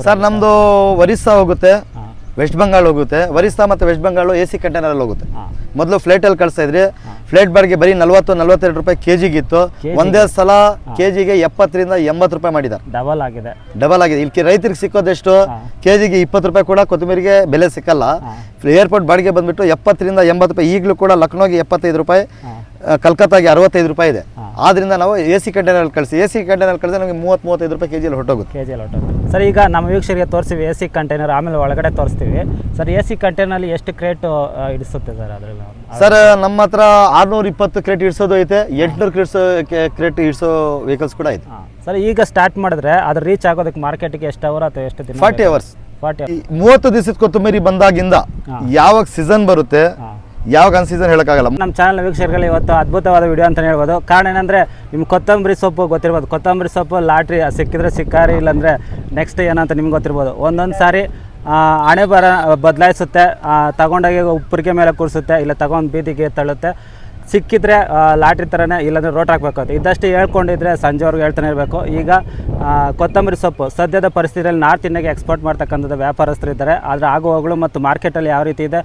Sir ನಮ್ಮದು ಒರಿಸ್ಸಾ ಹೋಗುತ್ತೆ, West Bengal ಹೋಗುತ್ತೆ. ಒರಿಸ್ಸಾ ಮತ್ತು ವೆಸ್ಟ್ ಬೆಂಗಾಲು AC ಕಂಟೈನರಲ್ಲಿ ಹೋಗುತ್ತೆ. ಮೊದಲು ಫ್ಲೈಟಲ್ಲಿ ಕಳಿಸ್ತಾ ಇದ್ರಿ. ಫ್ಲೈಟ್ ಬಾಡಿಗೆ ಬರೀ 40-42 ರೂಪಾಯಿ ಕೆಜಿಗಿತ್ತು. ಒಂದೇ ಸಲ ಕೆಜಿಗೆ 70ರಿಂದ 80 ರೂಪಾಯಿ ಮಾಡಿದ್ದಾರೆ. ಡಬಲ್ ಆಗಿದೆ. ಇಲ್ಲಿ ರೈತರಿಗೆ ಸಿಕ್ಕೋದೆಷ್ಟು ಕೆಜಿಗೆ 20 ರೂಪಾಯಿ ಕೂಡ ಕೊತ್ತಂಬರಿಗೆ ಬೆಲೆ ಸಿಕ್ಕಲ್ಲ. ಏರ್ಪೋರ್ಟ್ ಬಾಡಿಗೆ ಬಂದ್ಬಿಟ್ಟು 70ರಿಂದ 80 ರೂಪಾಯಿ. ಈಗಲೂ ಕೂಡ ಲಕ್ನೋಗೆ 75 ರೂಪಾಯಿ, ಕಲ್ಕತ್ತಾಗೆ 65 ರೂಪಾಯಿ ಇದೆ. ಆದ್ರಿಂದ ನಾವು AC ಕಂಟೈನರ್ ಕಳಿಸಿ ನಮಗೆ 30-35 ರೂಪಾಯಿ ಕೆಜಿಯಲ್ಲಿ ಹೊಟ್ಟೋಗುತ್ತೆ. ಸರ್ ಈಗ ನಮ್ಮ ವೀಕ್ಷಕರಿಗೆ ತೋರಿಸ್ತೀವಿ AC ಕಂಟೈನರ್, ಆಮೇಲೆ ಒಳಗಡೆ ತೋರಿಸ್ತೀವಿ. ಸರ್ AC ಕಂಟೈನರ್ಲಿ ಎಷ್ಟು ಕ್ರೇಟ್ ಇಡಿಸುತ್ತೆ ಸರ್ ಅದರಲ್ಲಿ? ಸರ್ ನಮ್ಮ ಹತ್ರ 620 ಕ್ರೇಟ್ ಇಡ್ಸೋದು ಐತೆ, 800 ಕ್ರೇಟ್ ಇಡ್ಸೋ ವೆಹಿಕಲ್ಸ್ ಕೂಡ ಐತೆ. ಸರ್ ಈಗ ಸ್ಟಾರ್ಟ್ ಮಾಡಿದ್ರೆ ಅದು ರೀಚ್ ಆಗೋದಕ್ಕೆ ಮಾರ್ಕೆಟಿಗೆ ಎಷ್ಟು ಅವರ್ ಅಥವಾ ಎಷ್ಟು ದಿನ? 40 ಅವರ್ಸ್. 30 ದಿವಸದ ಕೊತ್ತಂಬರಿ ಬಂದಾಗಿಂದ ಯಾವಾಗ ಸೀಸನ್ ಬರುತ್ತೆ, ಯಾವಾಗ ಅನ್ ಸೀಸನ್ ಹೇಳೋಕ್ಕಾಗಲ್ಲ. ನಮ್ಮ ಚಾನಲ್ ವೀಕ್ಷಕರಲ್ಲಿ ಇವತ್ತು ಅದ್ಭುತವಾದ ವಿಡಿಯೋ ಅಂತ ಹೇಳ್ಬೋದು. ಕಾರಣ ಏನಂದರೆ ನಿಮ್ಗೆ ಕೊತ್ತಂಬರಿ ಸೊಪ್ಪು ಗೊತ್ತಿರ್ಬೋದು. ಕೊತ್ತಂಬರಿ ಸೊಪ್ಪು ಲಾಟ್ರಿ ಸಿಕ್ಕಿದ್ರೆ ಸಿಕ್ಕಾರಿ, ಇಲ್ಲಾಂದರೆ ನೆಕ್ಸ್ಟ್ ಏನಂತ ನಿಮ್ಗೆ ಗೊತ್ತಿರ್ಬೋದು. ಒಂದೊಂದು ಸಾರಿ ಹಣೆ ಬದಲಾಯಿಸುತ್ತೆ, ತಗೊಂಡೋಗಿ ಉಪ್ಪರಿಗೆ ಮೇಲೆ ಕೂರಿಸುತ್ತೆ, ಇಲ್ಲ ತಗೊಂಡು ಬೀದಿಗೆ ತಳ್ಳುತ್ತೆ. ಸಿಕ್ಕಿದ್ರೆ ಲಾಟ್ರಿ ಥರನೇ, ಇಲ್ಲಾಂದರೆ ರೋಟ್ ಹಾಕಬೇಕಾಗುತ್ತೆ. ಇದಷ್ಟು ಹೇಳ್ಕೊಂಡಿದ್ರೆ ಸಂಜೆವರೆಗೂ ಹೇಳ್ತಾನೆ ಇರಬೇಕು. ಈಗ ಕೊತ್ತಂಬರಿ ಸೊಪ್ಪು ಸದ್ಯದ ಪರಿಸ್ಥಿತಿಯಲ್ಲಿ ನಾರ್ತ್ ಇಂಡಿಯಾಗೆ ಎಕ್ಸ್ಪೋರ್ಟ್ ಮಾಡ್ತಕ್ಕಂಥದ್ದು ವ್ಯಾಪಾರಸ್ಥರು ಇದ್ದಾರೆ. ಆದರೆ ಆಗುವಾಗಲೂ ಮತ್ತು ಮಾರ್ಕೆಟಲ್ಲಿ ಯಾವ ರೀತಿ ಇದೆ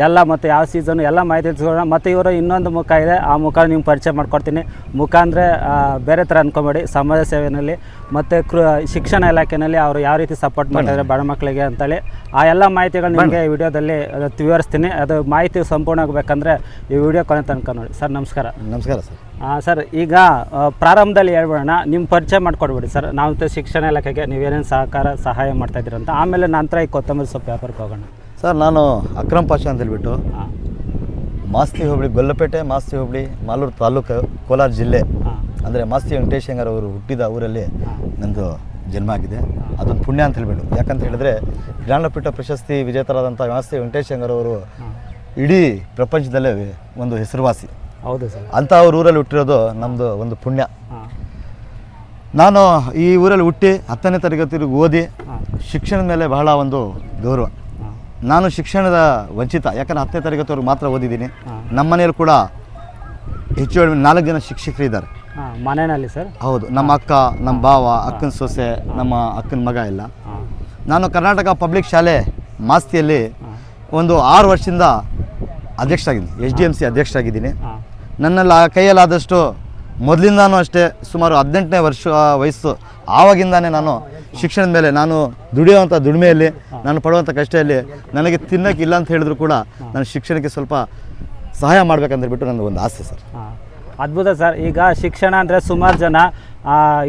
ಎಲ್ಲ, ಮತ್ತು ಯಾವ ಸೀಸನು ಎಲ್ಲ ಮಾಹಿತಿ ತಿಳಿಸ್ಕೊಳ್ಳೋಣ. ಮತ್ತು ಇವರು ಇನ್ನೊಂದು ಮುಖ ಇದೆ, ಆ ಮುಖ ನಿಮ್ಗೆ ಪರಿಚಯ ಮಾಡ್ಕೊಡ್ತೀನಿ. ಮುಖ ಅಂದರೆ ಬೇರೆ ಥರ ಅಂದ್ಕೊಬೇಡಿ. ಸಮಾಜ ಸೇವೆಯಲ್ಲಿ ಮತ್ತು ಶಿಕ್ಷಣ ಇಲಾಖೆಯಲ್ಲಿ ಅವರು ಯಾವ ರೀತಿ ಸಪೋರ್ಟ್ ಮಾಡ್ತಾಯಿದ್ದಾರೆ ಬಡ ಮಕ್ಕಳಿಗೆ ಅಂತೇಳಿ ಆ ಎಲ್ಲ ಮಾಹಿತಿಗಳು ನಿಮಗೆ ಈ ವಿಡಿಯೋದಲ್ಲಿ ವಿವರಿಸ್ತೀನಿ. ಅದು ಮಾಹಿತಿ ಸಂಪೂರ್ಣ ಆಗಬೇಕಂದ್ರೆ ಈ ವಿಡಿಯೋ ಕೊನೆ ತನಕ ನೋಡಿ. ಸರ್ ನಮಸ್ಕಾರ. ನಮಸ್ಕಾರ ಸರ್. ಸರ್ ಈಗ ಪ್ರಾರಂಭದಲ್ಲಿ ಹೇಳ್ಬಿಡೋಣ, ನಿಮ್ಮ ಪರಿಚಯ ಮಾಡಿಕೊಡ್ಬೇಡಿ ಸರ್. ನಾವು ಶಿಕ್ಷಣ ಇಲಾಖೆಗೆ ನೀವೇನೇನು ಸಹಾಯ ಮಾಡ್ತಾಯಿದ್ದೀರಂತ, ಆಮೇಲೆ ನಂತರ ಈ ಕೊತ್ತಂಬರಿ ಸೊಪ್ಪು ವ್ಯಾಪಾರಕ್ಕೆ ಹೋಗೋಣ. ಸರ್ ನಾನು ಅಕ್ರಮ್ ಪಾಷಾ ಅಂತ ಹೇಳ್ಬಿಟ್ಟು ಮಾಸ್ತಿ ಹೋಬಳಿ, ಗೊಲ್ಲಪೇಟೆ ಮಾಸ್ತಿ ಹೋಬಳಿ, ಮಾಲೂರು ತಾಲೂಕು, ಕೋಲಾರ ಜಿಲ್ಲೆ. ಅಂದರೆ ಮಾಸ್ತಿ ವೆಂಕಟೇಶಂಗರ್ ಅವರು ಹುಟ್ಟಿದ ಊರಲ್ಲಿ ನಂದು ಜನ್ಮ ಆಗಿದೆ. ಅದೊಂದು ಪುಣ್ಯ ಅಂತ ಹೇಳ್ಬಿಟ್ಟು. ಯಾಕಂತ ಹೇಳಿದ್ರೆ ಜ್ಞಾನಪೀಠ ಪ್ರಶಸ್ತಿ ವಿಜೇತರಾದಂಥ ಮಾಸ್ತಿ ವೆಂಕಟೇಶಂಗರ್ ಅವರು ಇಡೀ ಪ್ರಪಂಚದಲ್ಲೇ ಒಂದು ಹೆಸರುವಾಸಿ. ಹೌದು ಸರ್. ಅಂಥ ಅವ್ರ ಊರಲ್ಲಿ ಹುಟ್ಟಿರೋದು ನಮ್ಮದು ಒಂದು ಪುಣ್ಯ. ನಾನು ಈ ಊರಲ್ಲಿ ಹುಟ್ಟಿ 10ನೇ ತರಗತಿವರೆಗೂ ಓದಿ ಶಿಕ್ಷಣದ ಮೇಲೆ ಬಹಳ ಒಂದು ಗೌರವ. ನಾನು ಶಿಕ್ಷಣದ ವಂಚಿತ, ಯಾಕಂದರೆ 10ನೇ ತರಗತಿವರೆಗೂ ಮಾತ್ರ ಓದಿದ್ದೀನಿ. ನಮ್ಮ ಮನೆಯಲ್ಲಿ ಕೂಡ ಹೆಚ್ಚು 4 ಜನ ಶಿಕ್ಷಕರಿದ್ದಾರೆ ಮನೆಯಲ್ಲಿ ಸರ್. ಹೌದು, ನಮ್ಮ ಅಕ್ಕ, ನಮ್ಮ ಭಾವ, ಅಕ್ಕನ ಸೊಸೆ, ನಮ್ಮ ಅಕ್ಕನ ಮಗ ಎಲ್ಲ. ನಾನು ಕರ್ನಾಟಕ ಪಬ್ಲಿಕ್ ಶಾಲೆ ಮಾಸ್ತಿಯಲ್ಲಿ ಒಂದು 6 ವರ್ಷದಿಂದ ಅಧ್ಯಕ್ಷರಾಗಿದ್ದೀನಿ, SDMC ಅಧ್ಯಕ್ಷರಾಗಿದ್ದೀನಿ. ನನ್ನಲ್ಲಿ ಕೈಯಲ್ಲಾದಷ್ಟು ಮೊದಲಿಂದಾನು ಅಷ್ಟೇ ಸುಮಾರು 18ನೇ ವರ್ಷ ವಯಸ್ಸು ಆವಾಗಿಂದಾನೇ ನಾನು ಶಿಕ್ಷಣದ ಮೇಲೆ, ನಾನು ದುಡಿಯುವಂಥ ದುಡಿಮೆಯಲ್ಲಿ, ನಾನು ಪಡುವಂಥ ಕಷ್ಟದಲ್ಲಿ ನನಗೆ ತಿನ್ನೋಕ್ಕಿಲ್ಲ ಅಂತ ಹೇಳಿದ್ರು ಕೂಡ ನಾನು ಶಿಕ್ಷಣಕ್ಕೆ ಸ್ವಲ್ಪ ಸಹಾಯ ಮಾಡ್ಬೇಕಂದ್ಬಿಟ್ಟು ನನಗೆ ಒಂದು ಆಸೆ ಸರ್. ಅದ್ಭುತ ಸರ್. ಈಗ ಶಿಕ್ಷಣ ಅಂದರೆ ಸುಮಾರು ಜನ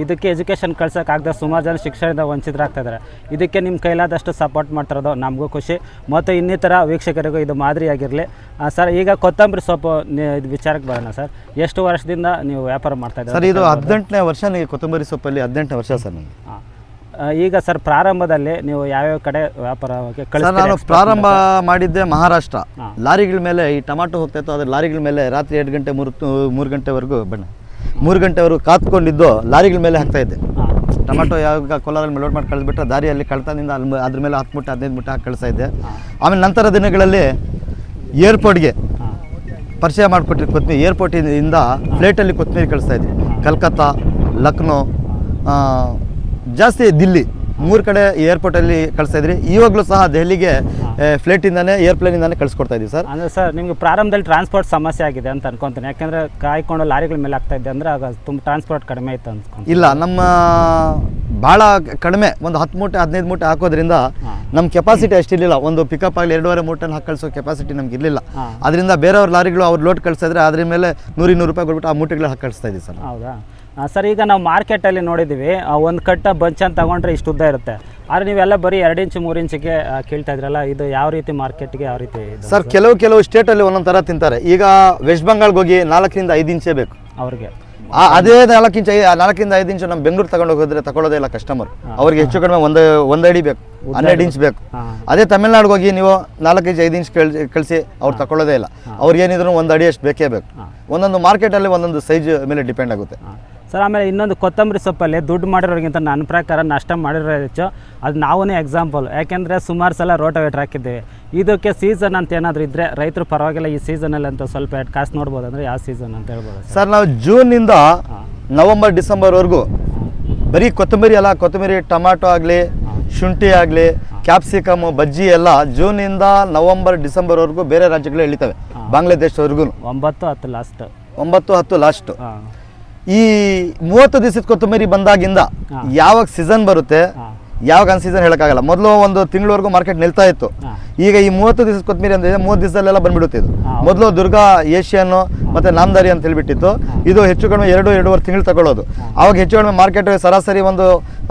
ಇದಕ್ಕೆ ಎಜುಕೇಷನ್ ಕಳ್ಸೋಕ್ಕಾಗದೆ ಸುಮಾರು ಜನ ಶಿಕ್ಷಣದಿಂದ ವಂಚಿತರಾಗ್ತಾಯಿದ್ದಾರೆ. ಇದಕ್ಕೆ ನಿಮ್ಮ ಕೈಲಾದಷ್ಟು ಸಪೋರ್ಟ್ ಮಾಡ್ತಿರೋದು ನಮಗೂ ಖುಷಿ, ಮತ್ತು ಇನ್ನಿತರ ವೀಕ್ಷಕರಿಗೂ ಇದು ಮಾದರಿಯಾಗಿರಲಿ. ಸರ್ ಈಗ ಕೊತ್ತಂಬರಿ ಸೊಪ್ಪು ಇದು ವಿಚಾರಕ್ಕೆ ಬರೋಣ ಸರ್. ಎಷ್ಟು ವರ್ಷದಿಂದ ನೀವು ವ್ಯಾಪಾರ ಮಾಡ್ತಾಯಿದ್ದೀರಿ ಸರ್? ಇದು 18ನೇ ವರ್ಷ. ನೀವು ಕೊತ್ತಂಬರಿ ಸೊಪ್ಪಲ್ಲಿ 18ನೇ ವರ್ಷ ಸರ್ ನನಗೆ. ಈಗ ಸರ್ ಪ್ರಾರಂಭದಲ್ಲಿ ನೀವು ಯಾವ್ಯಾವ ಕಡೆ ವ್ಯಾಪಾರಕ್ಕೆ ಕಳಿಸ್ತೀರಿ? ನಾನು ಪ್ರಾರಂಭ ಮಾಡಿದ್ದೆ ಮಹಾರಾಷ್ಟ್ರ. ಲಾರಿಗಳ ಮೇಲೆ ಈ ಟೊಮಾಟೊ ಹೋಗ್ತಾಯಿತ್ತು, ಅದ್ರ ಲಾರಿಗಳ ಮೇಲೆ ರಾತ್ರಿ 2 ಗಂಟೆ 3 ಗಂಟೆವರೆಗೂ 3 ಗಂಟೆವರೆಗೂ ಕಾತ್ಕೊಂಡಿದ್ದು ಲಾರಿಗಳ ಮೇಲೆ ಹಾಕ್ತಾಯಿದ್ದೆ. ಟೊಮಾಟೊ ಯಾವಾಗ ಕೋಲಾರಲ್ಲಿ ಲೋಡ್ ಮಾಡಿ ಕಳಿಸ್ಬಿಟ್ರೆ ದಾರಿಯಲ್ಲಿ ಕಳ್ತನದಿಂದ ಅದ್ರ ಮೇಲೆ 10 ಮೂಟೆ 15 ಮೂಟೆ ಹಾಕಿ ಕಳಿಸ್ತಾ ಇದ್ದೆ. ಆಮೇಲೆ ನಂತರ ದಿನಗಳಲ್ಲಿ ಏರ್ಪೋರ್ಟ್ಗೆ ಪರಿಚಯ ಮಾಡಿಕೊಟ್ರಿ ಕೊತ್ತಂಬರಿ. ಏರ್ಪೋರ್ಟಿಂದ ಫ್ಲೈಟಲ್ಲಿ ಕೊತ್ತಂಬರಿ ಕಳಿಸ್ತಾ ಇದ್ವಿ. ಕಲ್ಕತ್ತಾ, ಲಕ್ನೋ, ಜಾಸ್ತಿ ದಿಲ್ಲಿ 3 ಕಡೆ ಏರ್ಪೋರ್ಟಲ್ಲಿ ಕಳಿಸ್ತಾ ಇದ್ರಿ. ಇವಾಗಲೂ ಸಹ ದೆಹಲಿಗೆ ಫ್ಲೈಟಿಂದಾನೆ, ಏರ್ಪ್ಲೇನಿಂದಾನೆ ಕಳಿಸ್ಕೊಡ್ತಾ ಇದ್ದೀವಿ ಸರ್. ಅಂದರೆ ಸರ್ ನಿಮಗೆ ಪ್ರಾರಂಭದಲ್ಲಿ ಟ್ರಾನ್ಸ್ಪೋರ್ಟ್ ಸಮಸ್ಯೆ ಆಗಿದೆ ಅಂತ ಅನ್ಕೊತೀನಿ. ಯಾಕೆಂದರೆ ಕಾಯ್ಕೊಂಡು ಲಾರಿಗಳ ಮೇಲೆ ಆಗ್ತಾ ಇದ್ದೆ ಅಂದರೆ ಆಗ ತುಂಬ ಟ್ರಾನ್ಸ್ಪೋರ್ಟ್ ಕಡಿಮೆ ಇತ್ತು ಅನ್ಕೊಂಡು. ಇಲ್ಲ, ನಮ್ಮ ಭಾಳ ಕಡಿಮೆ, ಒಂದು 10 ಮೂಟೆ 15 ಮೂಟೆ ಹಾಕೋದ್ರಿಂದ ನಮ್ಮ ಕೆಪಾಸಿಟಿ ಅಷ್ಟಿರಲಿಲ್ಲ. ಒಂದು ಪಿಕಪ್ ಆಗಲಿ 2.5 ಮೂಟೆನ ಹಾಕಿ ಕಳಿಸೋ ಕೆಪಾಸಿಟಿ ನಮ್ಗೆ ಇರಲಿಲ್ಲ. ಅದರಿಂದ ಬೇರೆಯವ್ರ ಲಾರಿಗಳು ಅವ್ರು ಲೋಡ್ ಕಳಿಸ್ತಾ ಇದ್ರೆ ಅದ್ರ ಮೇಲೆ 100-200 ರೂಪಾಯಿ ಕೊಟ್ಬಿಟ್ಟು ಆ ಮೂಟೆಗಳು ಹಾಕಿ ಕಳಿಸ್ತಾ ಇದ್ದೀವಿ ಸರ್. ಹೌದಾ ಸರ್? ಈಗ ನಾವು ಮಾರ್ಕೆಟಲ್ಲಿ ನೋಡಿದ್ದೀವಿ, ಒಂದು ಕಟ್ಟ ಬಂಚನ್ನು ತೊಗೊಂಡ್ರೆ ಇಷ್ಟು ಉದ್ದ ಇರುತ್ತೆ. ಆದರೆ ನೀವೆಲ್ಲ ಬರೀ 2 ಇಂಚು 3 ಇಂಚಿಗೆ ಕೇಳ್ತಾ ಇದ್ರಲ್ಲ, ಇದು ಯಾವ ರೀತಿ ಮಾರ್ಕೆಟ್ಗೆ ಯಾವ ರೀತಿ ಸರ್? ಕೆಲವು ಸ್ಟೇಟಲ್ಲಿ ಒಂದೊಂದು ಥರ ತಿಂತಾರೆ. ಈಗ ವೆಸ್ಟ್ ಬೆಂಗಾಲ್ಗೆ ಹೋಗಿ 4ರಿಂದ 5 ಇಂಚೇ ಬೇಕು ಅವ್ರಿಗೆ. ಅದೇ 4ರಿಂದ 5 ಇಂಚು ನಮ್ಮ ಬೆಂಗಳೂರು ತಗೊಳ್ಳೋದೇ ಇಲ್ಲ ಕಸ್ಟಮರ್. ಅವ್ರಿಗೆ ಹೆಚ್ಚು ಕಡಿಮೆ ಒಂದು ಅಡಿ ಬೇಕು, 12 ಇಂಚ್ ಬೇಕು. ಅದೇ ತಮಿಳ್ನಾಡಿಗೆ ಹೋಗಿ ನೀವು 4 ಇಂಚ್ 5 ಇಂಚ್ ಕಳಿಸಿ ಅವ್ರು ತಗೊಳ್ಳೋದೇ ಇಲ್ಲ. ಅವ್ರಿಗೇನಿದ್ರು 1 ಅಡಿ ಅಷ್ಟು ಬೇಕೇ ಬೇಕು. ಒಂದೊಂದು ಮಾರ್ಕೆಟಲ್ಲಿ ಒಂದೊಂದು ಸೈಜ್ ಮೇಲೆ ಡಿಪೆಂಡ್ ಆಗುತ್ತೆ ಸರ್. ಆಮೇಲೆ ಇನ್ನೊಂದು ಕೊತ್ತಂಬರಿ ಸೊಪ್ಪಲ್ಲಿ ದುಡ್ಡು ಮಾಡಿರೋರಿಗಿಂತ ನನ್ನ ಪ್ರಕಾರ ನಷ್ಟ ಮಾಡಿರೋ ಹೆಚ್ಚು. ಅದು ನಾವೂ ಎಕ್ಸಾಂಪಲ್. ಯಾಕೆಂದರೆ ಸುಮಾರು ಸಲ ರೋಟೋವೇಟ್ರ್ ಹಾಕಿದ್ದೀವಿ. ಇದಕ್ಕೆ ಸೀಸನ್ ಅಂತ ಏನಾದರೂ ಇದ್ದರೆ ರೈತರು ಪರವಾಗಿಲ್ಲ, ಈ ಸೀಸನಲ್ಲಿ ಅಂತ ಸ್ವಲ್ಪ ಕಾಸು ನೋಡ್ಬೋದು. ಅಂದರೆ ಯಾವ ಸೀಸನ್ ಅಂತ ಹೇಳ್ಬೋದು ಸರ್? ನಾವು ಜೂನಿಂದ ನವಂಬರ್ ಡಿಸೆಂಬರ್ವರೆಗೂ ಬರೀ ಕೊತ್ತಂಬರಿ ಅಲ್ಲ, ಕೊತ್ತಂಬರಿ ಟೊಮಾಟೊ ಆಗಲಿ, ಶುಂಠಿ ಆಗಲಿ, ಕ್ಯಾಪ್ಸಿಕಮ್, ಬಜ್ಜಿ ಎಲ್ಲ ಜೂನಿಂದ ನವಂಬರ್ ಡಿಸೆಂಬರ್ವರೆಗೂ ಬೇರೆ ರಾಜ್ಯಗಳು ಇಳಿತವೆ, ಬಾಂಗ್ಲಾದೇಶವರೆಗೂ 9-10 ಲಾಸ್ಟ್. 9-10 ಲಾಸ್ಟ್. ಈ 30 ದಿವಸದ ಕೊತ್ತಂಬರಿ ಬಂದಾಗಿಂದ ಯಾವಾಗ ಸೀಸನ್ ಬರುತ್ತೆ, ಯಾವಾಗ ಅನ್ ಸೀಸನ್ ಹೇಳೋಕ್ಕಾಗಲ್ಲ. ಮೊದಲು ಒಂದು ತಿಂಗಳವರೆಗೂ ಮಾರ್ಕೆಟ್ ನಿಲ್ತಾ ಇತ್ತು. ಈಗ ಈ 30 ದಿವಸದ ಕೊತ್ತಂಬರಿ ಅಂದ್ರೆ 30 ದಿವಸದಲ್ಲೆಲ್ಲ ಬಂದ್ಬಿಡುತ್ತೆ ಇದು. ಮೊದಲು ದುರ್ಗಾ ಏಷ್ಯನ್ನು ಮತ್ತೆ ನಾಮದಾರಿ ಅಂತ ಹೇಳ್ಬಿಟ್ಟಿತ್ತು. ಇದು ಹೆಚ್ಚು ಕಡಿಮೆ 2-2.5 ತಿಂಗಳು ತಗೊಳ್ಳೋದು. ಅವಾಗ ಹೆಚ್ಚು ಕಡಿಮೆ ಮಾರ್ಕೆಟ್ ಸರಾಸರಿ ಒಂದು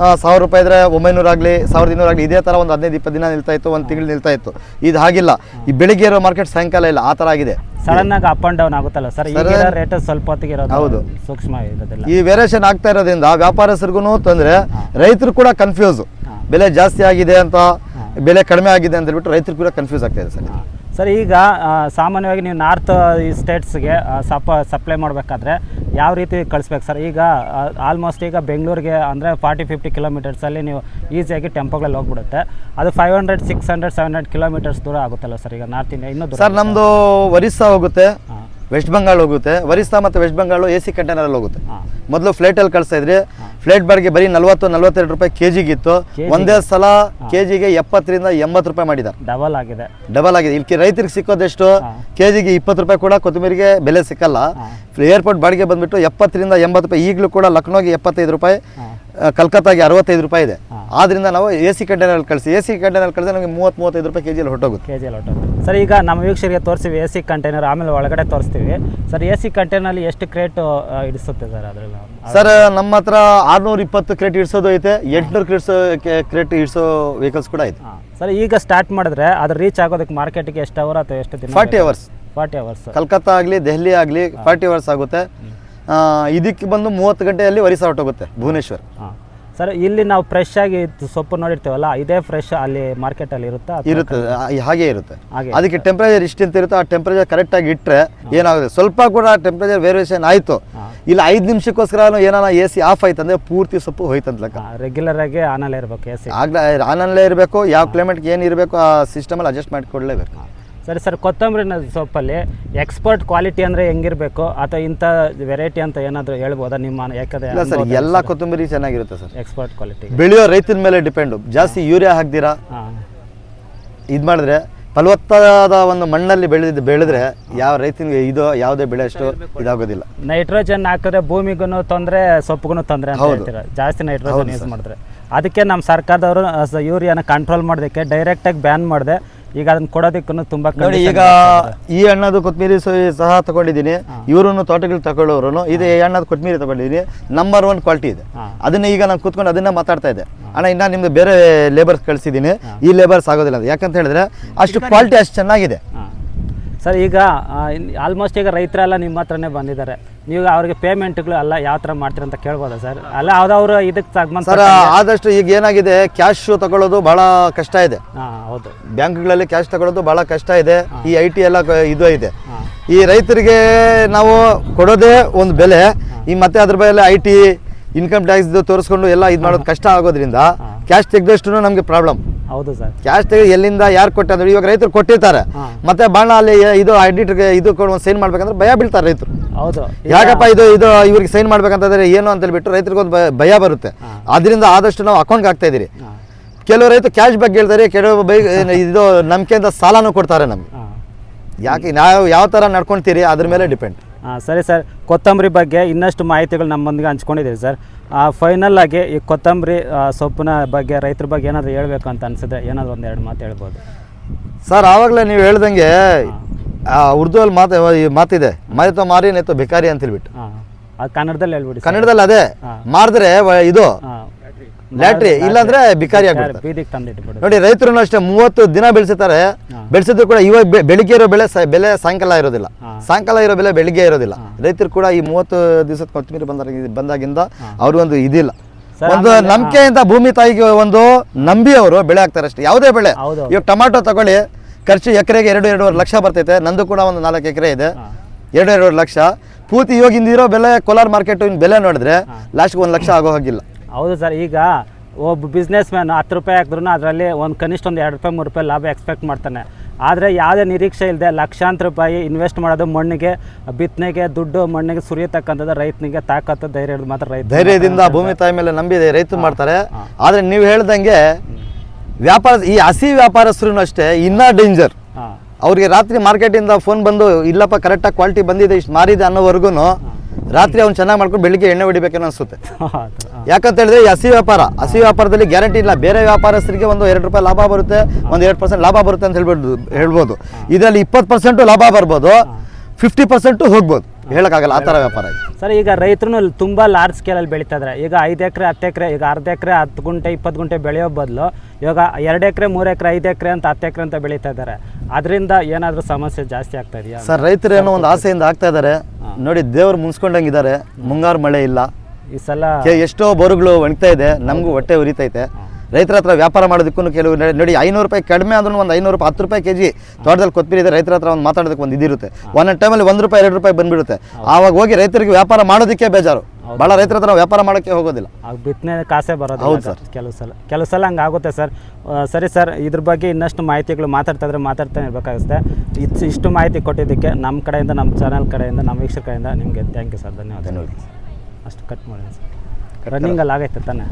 1000 ರೂಪಾಯಿ ಇದ್ರೆ 900 ಆಗಲಿ 1200 ಆಗಲಿ ಇದೇ ಥರ ಒಂದು 15-20 ದಿನ ನಿಲ್ತಾ ಇತ್ತು, ಒಂದು ತಿಂಗಳು ನಿಲ್ತಾ ಇತ್ತು. ಇದು ಹಾಗಿಲ್ಲ. ಈ ಬೆಳಿಗ್ಗೆ ಇರೋ ಮಾರ್ಕೆಟ್ ಸಾಯಂಕಾಲ ಇಲ್ಲ, ಆ ಥರ ಆಗಿದೆ. ಸಡನ್ ಆಗಿ ಅಪ್ ಅಂಡ್ ಡೌನ್ ಆಗುತ್ತಲ್ಲ ಸರ್, ಈಗ ರೇಟ್ ಸ್ವಲ್ಪ ಹೊತ್ತಿಗೆ ಇರೋದು. ಹೌದು, ಸೂಕ್ಷ್ಮ ಇರೋದಿಲ್ಲ. ಈ ವೇರಿಯೇಷನ್ ಆಗ್ತಾ ಇರೋದ್ರಿಂದ ವ್ಯಾಪಾರಸ್ಥರಿಗೂ ತೊಂದರೆ, ರೈತರು ಕೂಡ ಕನ್ಫ್ಯೂಸ್. ಬೆಲೆ ಜಾಸ್ತಿ ಆಗಿದೆ ಅಂತ, ಬೆಲೆ ಕಡಿಮೆ ಆಗಿದೆ ಅಂತ ಹೇಳ್ಬಿಟ್ಟು ರೈತರು ಕೂಡ ಕನ್ಫ್ಯೂಸ್ ಆಗ್ತಾ ಇದೆ ಸರ್. ಸರ್ ಈಗ ಸಾಮಾನ್ಯವಾಗಿ ನೀವು ನಾರ್ತ್ ಈ ಸ್ಟೇಟ್ಸ್ಗೆ ಸಪ್ಲೈ ಮಾಡಬೇಕಾದ್ರೆ ಯಾವ ರೀತಿ ಕಳಿಸ್ಬೇಕು ಸರ್? ಈಗ ಆಲ್ಮೋಸ್ಟ್ ಈಗ ಬೆಂಗಳೂರಿಗೆ ಅಂದರೆ 40-50 ಕಿಲೋಮೀಟರ್ಸಲ್ಲಿ ನೀವು ಈಸಿಯಾಗಿ ಟೆಂಪೋಗಳಲ್ಲಿ ಹೋಗ್ಬಿಡುತ್ತೆ. ಅದು 500, 600, 700 ಕಿಲೋಮೀಟರ್ಸ್ ದೂರ ಆಗುತ್ತಲ್ಲ ಸರ್ ಈಗ ನಾರ್ತ್ ಇಂಡಿಯಾ ಇನ್ನೂ ದೂರ? ಸರ್ ನಮ್ಮದು ಒರಿಸ್ಸಾ ಹೋಗುತ್ತೆ, ವೆಸ್ಟ್ ಬೆಂಗಾಲ್ ಹೋಗುತ್ತೆ. ಒರಿಸ್ಸಾ ಮತ್ತು ವೆಸ್ಟ್ ಬೆಂಗಾಲು AC ಕಂಟೈನರಲ್ಲಿ ಹೋಗುತ್ತೆ. ಮೊದಲು ಫ್ಲೈಟಲ್ಲಿ ಕಳಿಸ್ತಾ ಇದ್ರಿ. ಫ್ಲೈಟ್ ಬಾಡಿಗೆ ಬರೀ 40-42 ರೂಪಾಯಿ ಕೆಜಿಗಿತ್ತು. ಒಂದೇ ಸಲ ಕೆಜಿಗೆ 70ರಿಂದ 80 ರೂಪಾಯಿ ಮಾಡಿದ್ದಾರೆ. ಡಬಲ್ ಆಗಿದೆ. ಇಲ್ಲಿ ರೈತರಿಗೆ ಸಿಕ್ಕೋದೆಷ್ಟು? ಕೆಜಿಗೆ 20 ರೂಪಾಯಿ ಕೂಡ ಕೊತ್ತಂಬರಿಗೆ ಬೆಲೆ ಸಿಕ್ಕಲ್ಲ. ಏರ್ಪೋರ್ಟ್ ಬಾಡಿಗೆ ಬಂದ್ಬಿಟ್ಟು 70ರಿಂದ 80 ರೂಪಾಯಿ. ಈಗಲೂ ಕೂಡ ಲಕ್ನೋಗೆ 75 ರೂಪಾಯಿ, ಕಲ್ಕತ್ತಾಗೆ 65 ರೂಪಾಯಿ ಇದೆ. ಆದ್ರಿಂದ ನಾವು AC ಕಂಟೈನರ್ ಕಳಿಸಿ ಕಳಿಸಿ ನಮಗೆ 30-35 ರೂಪಾಯಿ ಕೆಜಿಯಲ್ಲಿ ಹೊರಟೋಗುತ್ತೆ. ಸರ್ ಈಗ ನಮ್ಮ ವೀಕ್ಷಕರಿಗೆ ತೋರಿಸ್ತೀವಿ AC ಕಂಟೈನರ್, ಆಮೇಲೆ ಒಳಗಡೆ ತೋರಿಸ್ತೀವಿ. ಸರ್ AC ಕಂಟೈನರ್ಲಿ ಎಷ್ಟು ಕ್ರೇಟ್ ಇಡಿಸುತ್ತೆ ಸರ್ ಅದರಲ್ಲಿ? ಸರ್ ನಮ್ಮ ಹತ್ರ 620 ಕ್ರೇಟ್ ಇಡಿಸೋದು ಐತೆ, 800 ಕ್ರೇಟ್ ಇಡಿಸೋ ವೆಹಿಕಲ್ಸ್ ಕೂಡ ಐತೆ. ಸರ್ ಈಗ ಸ್ಟಾರ್ಟ್ ಮಾಡಿದ್ರೆ ಅದು ರೀಚ್ ಆಗೋದಕ್ಕೆ ಮಾರ್ಕೆಟಿಗೆ ಎಷ್ಟು ಅವರ್ ಅಥವಾ ಎಷ್ಟು ದಿನ? 40 ಅವರ್ಸ್. ಕಲ್ಕತ್ತಾ ಆಗಲಿ ದೆಹಲಿ ಆಗಲಿ 40 ಅವರ್ಸ್ ಆಗುತ್ತೆ. ಇದಕ್ಕೆ ಬಂದು 30 ಗಂಟೆಯಲ್ಲಿ ಒರಿಸ್ಸಾ ಹೊರಟೋಗುತ್ತೆ, ಭುವನೇಶ್ವರ್. ಸರ್ ಇಲ್ಲಿ ನಾವು ಫ್ರೆಶ್ ಆಗಿ ಸೊಪ್ಪು ನೋಡಿರ್ತೀವಲ್ಲ, ಇದೇ ಫ್ರೆಶ್ ಅಲ್ಲಿ ಮಾರ್ಕೆಟಲ್ಲಿ ಇರುತ್ತೆ? ಹಾಗೆ ಇರುತ್ತೆ. ಅದಕ್ಕೆ ಟೆಂಪ್ರೇಚರ್ ಇಷ್ಟಿಂತ ಇರುತ್ತೆ. ಆ ಟೆಂಪ್ರೇಚರ್ ಕರೆಕ್ಟಾಗಿ ಇಟ್ಟರೆ ಏನಾಗುತ್ತೆ, ಸ್ವಲ್ಪ ಕೂಡ ಟೆಂಪ್ರೇಚರ್ ವೇರಿಯೇಷನ್ ಆಯಿತು, ಇಲ್ಲ 5 ನಿಮಿಷಕ್ಕೋಸ್ಕರ ಏನಾರ AC ಆಫ್ ಆಯ್ತು ಅಂದರೆ ಪೂರ್ತಿ ಸೊಪ್ಪು ಹೋಯ್ತಂತ ಲೆಕ್ಕ. ರೆಗ್ಯುಲರ್ ಆಗಿ ಆನಲ್ಲೇ ಇರಬೇಕು AC. ಆನಲ್ಲೇ ಇರಬೇಕು. ಯಾವ ಕ್ಲೈಮೇಟ್ಗೆ ಏನು ಇರಬೇಕು ಆ ಸಿಸ್ಟಮಲ್ಲಿ ಅಡ್ಜಸ್ಟ್ ಮಾಡಿಕೊಡ್ಲೇಬೇಕು. ಸರ್ ಕೊತ್ತಂಬರಿ ಸೊಪ್ಪಲ್ಲಿ ಎಕ್ಸ್ಪರ್ಟ್ ಕ್ವಾಲಿಟಿ ಅಂದರೆ ಹೆಂಗಿರಬೇಕು, ಅಥವಾ ಇಂಥ ವೆರೈಟಿ ಅಂತ ಏನಾದರೂ ಹೇಳ್ಬೋದಾ ನಿಮ್ಮ? ಯಾಕಂದರೆ ಇಲ್ಲ ಸರ್, ಎಲ್ಲ ಕೊತ್ತಂಬರಿ ಚೆನ್ನಾಗಿರುತ್ತೆ ಸರ್. ಎಕ್ಸ್ಪರ್ಟ್ ಕ್ವಾಲಿಟಿ ಬೆಳೆಯೋ ರೈತನ ಮೇಲೆ ಡಿಪೆಂಡು. ಜಾಸ್ತಿ ಯೂರಿಯಾ ಹಾಕ್ದಿರಾ ಇದು ಮಾಡಿದ್ರೆ, ಫಲವತ್ತಾದ ಒಂದು ಮಣ್ಣಲ್ಲಿ ಬೆಳೆದ್ರೆ ಯಾವ ರೈತನಿಗೆ ಇದು ಯಾವುದೇ ಬೆಳೆ ಅಷ್ಟು ಇದಾಗೋದಿಲ್ಲ. ನೈಟ್ರೋಜನ್ ಹಾಕಿದ್ರೆ ಭೂಮಿಗೂ ತೊಂದರೆ, ಸೊಪ್ಪುಗೂ ತೊಂದರೆ ಅಂತ ಹೇಳ್ತೀರಾ, ಜಾಸ್ತಿ ನೈಟ್ರೋಜನ್ ಯೂಸ್ ಮಾಡಿದ್ರೆ. ಅದಕ್ಕೆ ನಮ್ಮ ಸರ್ಕಾರದವರು ಯೂರಿಯಾನ ಕಂಟ್ರೋಲ್ ಮಾಡೋದಕ್ಕೆ ಡೈರೆಕ್ಟಾಗಿ ಬ್ಯಾನ್ ಮಾಡಿದೆ. ಈಗ ಅದನ್ನ ಕೊಡೋದಕ್ಕೂ ತುಂಬಾ ನೋಡಿ. ಈಗ ಈ ಹಣ್ಣದು ಕೊತ್ತಂಬರಿ ಸಹ ತಗೊಂಡಿದ್ದೀನಿ. ಇವ್ರನ್ನು ತೋಟಗಳು ತಗೊಳ್ಳೋರು ಇದು ಹಣ್ಣದ ಕೊತ್ತಂಬರಿ ತಗೊಂಡಿದ್ದೀನಿ. ನಂಬರ್ 1 ಕ್ವಾಲಿಟಿ ಇದೆ. ಅದನ್ನ ಈಗ ನಾನು ಕೂತ್ಕೊಂಡು ಅದನ್ನ ಮಾತಾಡ್ತಾ ಇದ್ದೆ. ಅಣ್ಣ ಇನ್ನ ನಿಮ್ದು ಬೇರೆ ಲೇಬರ್ಸ್ ಕಳಿಸಿದ್ದೀನಿ, ಈ ಲೇಬರ್ಸ್ ಆಗೋದಿಲ್ಲ ಅಂತ. ಯಾಕಂತ ಹೇಳಿದ್ರೆ ಅಷ್ಟು ಕ್ವಾಲಿಟಿ ಅಷ್ಟು ಚೆನ್ನಾಗಿದೆ ಸರ್. ಈಗ ಆಲ್ಮೋಸ್ಟ್ ಈಗ ರೈತರೆಲ್ಲ ನಿಮ್ಮ ಹತ್ರನೇ ಬಂದಿದ್ದಾರೆ. ನೀವು ಅವ್ರಿಗೆ ಪೇಮೆಂಟ್ಗಳು ಎಲ್ಲ ಯಾವ ಥರ ಮಾಡ್ತೀರ ಅಂತ ಕೇಳ್ಬೋದಾ ಸರ್? ಅಲ್ಲ ಯಾವ್ದವ್ರು ಇದಕ್ಕೆ ಸರ್ ಆದಷ್ಟು ಈಗ ಏನಾಗಿದೆ, ಕ್ಯಾಶ್ ತಗೊಳ್ಳೋದು ಬಹಳ ಕಷ್ಟ ಇದೆ. ಹೌದು, ಬ್ಯಾಂಕ್ಗಳಲ್ಲಿ ಕ್ಯಾಶ್ ತಗೊಳ್ಳೋದು ಬಹಳ ಕಷ್ಟ ಇದೆ. ಈ IT ಎಲ್ಲ ಇದು ಇದೆ. ಈ ರೈತರಿಗೆ ನಾವು ಕೊಡೋದೇ ಒಂದು ಬೆಲೆ, ಈ ಮತ್ತೆ ಅದ್ರ ಮೇಲೆ IT ಇನ್ಕಮ್ ಟ್ಯಾಕ್ಸ್ ತೋರಿಸ್ಕೊಂಡು ಎಲ್ಲ ಇದು ಮಾಡೋದು ಕಷ್ಟ ಆಗೋದ್ರಿಂದ ಕ್ಯಾಶ್ ತೆಗೆದಷ್ಟು ನಮಗೆ ಪ್ರಾಬ್ಲಮ್. ಹೌದು ಸರ್, ಕ್ಯಾಶ್ ತೆಗೆದು ಎಲ್ಲಿಂದ ಯಾರು ಕೊಟ್ಟಿದ್ರು? ಇವಾಗ ರೈತರು ಕೊಟ್ಟಿರ್ತಾರೆ, ಮತ್ತೆ ಬಾಣ ಅಲ್ಲಿ ಇದು ಆಡಿಟರ್ಗೆ ಇದು ಒಂದು ಸೈನ್ ಮಾಡ್ಬೇಕಂದ್ರೆ ಭಯ ಬೀಳ್ತಾರೆ ರೈತರು. ಹೌದು, ಯಾಕಪ್ಪ ಇದು ಇವ್ರಿಗೆ ಸೈನ್ ಮಾಡ್ಬೇಕಂತಂದ್ರೆ ಏನು ಅಂತ ಹೇಳ್ಬಿಟ್ಟು ರೈತರಿಗೆ ಒಂದು ಭಯ ಬರುತ್ತೆ. ಅದರಿಂದ ಆದಷ್ಟು ನಾವು ಅಕೌಂಟ್ಗೆ ಹಾಕ್ತಾ ಇದೀರಿ. ಕೆಲವು ರೈತರು ಕ್ಯಾಶ್ ಬಗ್ಗೆ ಹೇಳ್ತಾರೆ, ಕೆಲವು ಇದು ನಂಬಿಕೆಯಿಂದ ಸಾಲನೂ ಕೊಡ್ತಾರೆ ನಮ್ಗೆ. ಯಾಕೆ ನಾವು ಯಾವ ಥರ ನಡ್ಕೊಳ್ತೀರಿ ಅದ್ರ ಮೇಲೆ ಡಿಪೆಂಡ್. ಸರಿ ಸರ್, ಕೊತ್ತಂಬರಿ ಬಗ್ಗೆ ಇನ್ನಷ್ಟು ಮಾಹಿತಿಗಳು ನಮ್ಮೊಂದಿಗೆ ಹಂಚ್ಕೊಂಡಿದ್ದೀರಿ ಸರ್. ಫೈನಲ್ ಆಗಿ ಈ ಕೊತ್ತಂಬರಿ ಸೊಪ್ಪಿನ ಬಗ್ಗೆ ರೈತರ ಬಗ್ಗೆ ಏನಾದರೂ ಹೇಳ್ಬೇಕು ಅಂತ ಅನ್ಸಿದ್ರೆ ಏನಾದರೂ 1-2 ಮಾತು ಹೇಳ್ಬೋದು ಸರ್? ಆವಾಗಲೇ ನೀವು ಹೇಳ್ದಂಗೆ ಉರ್ದುವಲ್ಲಿ ಮಾತಿದೆ, ಮಾರಿತೋ ಮಾರಿ ನೇತೋ ಭಿಕಾರಿ ಅಂತ ಹೇಳ್ಬಿಟ್ಟು. ಅದು ಕನ್ನಡದಲ್ಲಿ ಹೇಳ್ಬಿಡಿ. ಕನ್ನಡದಲ್ಲಿ ಅದೇ, ಮಾರಿದ್ರೆ ಇದು ಲ್ಯಾಟ್ರಿ, ಇಲ್ಲಾಂದ್ರೆ ಬಿಕಾರಿ ಆಗ್ಬಿಡ್ತಾರೆ. ನೋಡಿ ರೈತರು ಅಷ್ಟೇ 30 ದಿನ ಬೆಳೆಸಿರ್ತಾರೆ. ಬೆಳೆಸಿದ್ರು ಕೂಡ ಇವಾಗ ಬೆಳಿಗ್ಗೆ ಇರೋ ಬೆಲೆ ಸಾಯಂಕಾಲ ಇರೋದಿಲ್ಲ, ಸಾಯಂಕಾಲ ಇರೋ ಬೆಲೆ ಬೆಳಿಗ್ಗೆ ಇರೋದಿಲ್ಲ. ರೈತರು ಕೂಡ ಈ 30 ದಿವಸದ ಕೊತ್ತಂಬರಿ ಬಂದಾಗಿಂದ ಅವ್ರಿಗೊಂದು ಇದಿಲ್ಲ, ಒಂದು ನಂಬಿಕೆಯಿಂದ ಭೂಮಿ ತಾಯಿಗೆ ಒಂದು ನಂಬಿ ಅವರು ಬೆಳೆ ಹಾಕ್ತಾರೆ ಅಷ್ಟೇ. ಯಾವುದೇ ಬೆಳೆ, ಇವಾಗ ಟೊಮಾಟೊ ತಗೊಳ್ಳಿ, ಖರ್ಚು ಎಕರೆಗೆ 2-2.5 ಲಕ್ಷ ಬರ್ತೈತೆ. ನಂದು ಕೂಡ ಒಂದು 4 ಎಕರೆ ಇದೆ, 2-2.5 ಲಕ್ಷ ಪೂರ್ತಿ. ಇವಾಗಿಂದ ಇರೋ ಬೆಲೆ ಕೋಲಾರ ಮಾರ್ಕೆಟ್ ಬೆಲೆ ನೋಡಿದ್ರೆ ಲಾಸ್ಟ್ಗೆ 1 ಲಕ್ಷ ಆಗೋ ಹಾಗಿಲ್ಲ. ಹೌದು ಸರ್, ಈಗ ಒಬ್ಬ ಬಿಸ್ನೆಸ್ ಮ್ಯಾನ್ 10 ರೂಪಾಯಿ ಹಾಕಿದ್ರು ಅದರಲ್ಲಿ ಒಂದು ಕನಿಷ್ಠ ಒಂದು 2 ರೂಪಾಯಿ 3 ರೂಪಾಯಿ ಲಾಭ ಎಕ್ಸ್ಪೆಕ್ಟ್ ಮಾಡ್ತಾನೆ. ಆದರೆ ಯಾವುದೇ ನಿರೀಕ್ಷೆ ಇಲ್ಲದೆ ಲಕ್ಷಾಂತರ ರೂಪಾಯಿ ಇನ್ವೆಸ್ಟ್ ಮಾಡೋದು ಮಣ್ಣಿಗೆ, ಬಿತ್ತನೆಗೆ ದುಡ್ಡು ಮಣ್ಣಿಗೆ ಸುರಿಯತಕ್ಕಂಥದ್ದು ರೈತನಿಗೆ ತಾಕತ್ತು ಧೈರ್ಯ ಇರೋದು ಮಾತ್ರ ರೈತ. ಧೈರ್ಯದಿಂದ ಭೂಮಿ ತಾಯಿ ಮೇಲೆ ನಂಬಿ ರೈತರು ಮಾಡ್ತಾರೆ. ಆದರೆ ನೀವು ಹೇಳ್ದಂಗೆ ಈ ಹಸಿ ವ್ಯಾಪಾರಸ್ಥರು ಅಷ್ಟೇ ಇನ್ನೂ ಡೇಂಜರ್. ಅವ್ರಿಗೆ ರಾತ್ರಿ ಮಾರ್ಕೆಟಿಂದ ಫೋನ್ ಬಂದು ಇಲ್ಲಪ್ಪ ಕರೆಕ್ಟಾಗಿ ಕ್ವಾಲಿಟಿ ಬಂದಿದೆ ಇಷ್ಟು ಮಾರಿದೆ ಅನ್ನೋವರೆಗೂ ರಾತ್ರಿ ಅವ್ನು ಚೆನ್ನಾಗಿ ಮಾಡ್ಕೊಂಡು ಬೆಳಿಗ್ಗೆ ಎಣ್ಣೆ ಹೊಡಿಬೇಕೇನೋ ಅನ್ಸುತ್ತೆ. ಯಾಕಂತ ಹೇಳಿದ್ರೆ ಈ ಹಸಿ ವ್ಯಾಪಾರದಲ್ಲಿ ಗ್ಯಾರಂಟಿ ಇಲ್ಲ. ಬೇರೆ ವ್ಯಾಪಾರಸ್ಥರಿಗೆ ಒಂದು 2 ರೂಪಾಯಿ ಲಾಭ ಬರುತ್ತೆ, ಒಂದು 2% ಲಾಭ ಬರುತ್ತೆ ಅಂತ ಹೇಳ್ಬೋದು. ಇದರಲ್ಲಿ 20% ಲಾಭ ಬರ್ಬೋದು, 50% ಹೋಗ್ಬೋದು, ಹೇಳೋಕ್ಕಾಗಲ್ಲ ಆ ಥರ ವ್ಯಾಪಾರ ಇದೆ ಸರ್. ಈಗ ರೈತರು ತುಂಬ ಲಾರ್ಜ್ ಸ್ಕೇಲಲ್ಲಿ ಬೆಳೀತಾ ಇದ್ದಾರೆ. ಈಗ 5 ಎಕರೆ 10 ಎಕರೆ, ಈಗ ಅರ್ಧ ಎಕರೆ 10 ಗುಂಟೆ 20 ಗುಂಟೆ ಬೆಳೆಯೋ ಬದಲು ಇವಾಗ 2 ಎಕರೆ 3 ಎಕರೆ 5 ಎಕರೆ ಅಂತ 10 ಎಕರೆ ಅಂತ ಬೆಳೀತಾ ಇದ್ದಾರೆ. ಅದರಿಂದ ಏನಾದರೂ ಸಮಸ್ಯೆ ಜಾಸ್ತಿ ಆಗ್ತಾ ಇದೆಯಾ ಸರ್? ರೈತರೇನೋ ಒಂದು ಆಸೆಯಿಂದ ಆಗ್ತಾ ಇದ್ದಾರೆ ನೋಡಿ. ದೇವ್ರು ಮುನ್ಸ್ಕೊಂಡಂಗಿದ್ದಾರೆ. ಮುಂಗಾರು ಮಳೆ ಇಲ್ಲ ಈ ಸಲ, ಎಷ್ಟೋ ಬೋರುಗಳು ಒಣಗ್ತಾ ಇದೆ, ನಮಗೂ ಹೊಟ್ಟೆ ಉರಿತೈತೆ. ರೈತರ ಹತ್ರ ವ್ಯಾಪಾರ ಮಾಡೋದಕ್ಕೂ ಕೆಲವು ನೋಡಿ 500 ರೂಪಾಯಿ ಕಡಿಮೆ ಆದ್ರೂ ಒಂದು 500 ರೂಪಾಯಿ 10 ರೂಪಾಯಿ ಕೆಜಿ ತೋಟದಲ್ಲಿ ಕೊತ್ತಂಬರಿ ಇದೆ. ರೈತರ ಹತ್ರ ಒಂದು ಮಾತಾಡೋದಕ್ಕೆ ಒಂದು ಇದಿರುತ್ತೆ. ಒಂದೊಂದು ಟೈಮಲ್ಲಿ 1 ರೂಪಾಯಿ 2 ರೂಪಾಯಿ ಬಂದ್ಬಿಡುತ್ತೆ. ಆವಾಗ ಹೋಗಿ ರೈತರಿಗೆ ವ್ಯಾಪಾರ ಮಾಡೋದಕ್ಕೆ ಬೇಜಾರು. ಭಾಳ ರೈತರ ಹತ್ರ ವ್ಯಾಪಾರ ಮಾಡೋಕ್ಕೆ ಹೋಗೋದಿಲ್ಲ. ಬಿತ್ತನೆ ಕಾಸೆ ಬರೋದು. ಹೌದು ಸರ್, ಕೆಲವು ಸಲ ಹಂಗೆ ಆಗುತ್ತೆ ಸರ್. ಸರಿ ಸರ್, ಇದ್ರ ಬಗ್ಗೆ ಇನ್ನಷ್ಟು ಮಾಹಿತಿಗಳು ಮಾತಾಡ್ತಾನೆ ಇರಬೇಕಾಗುತ್ತೆ. ಇಷ್ಟು ಮಾಹಿತಿ ಕೊಟ್ಟಿದ್ದಕ್ಕೆ ನಮ್ಮ ಕಡೆಯಿಂದ, ನಮ್ಮ ಚಾನಲ್ ಕಡೆಯಿಂದ, ನಮ್ಮ ವೀಕ್ಷಕರ ಕಡೆಯಿಂದ ನಿಮಗೆ ಥ್ಯಾಂಕ್ ಯು ಸರ್, ಧನ್ಯವಾದ. ಧನ್ಯವಾದ. ಅಷ್ಟು ಕಟ್ ಮಾಡಿ ಸರ್. ರನ್ನಿಂಗಲ್ಲಿ ಆಗೈತೆ ತಾನೆ?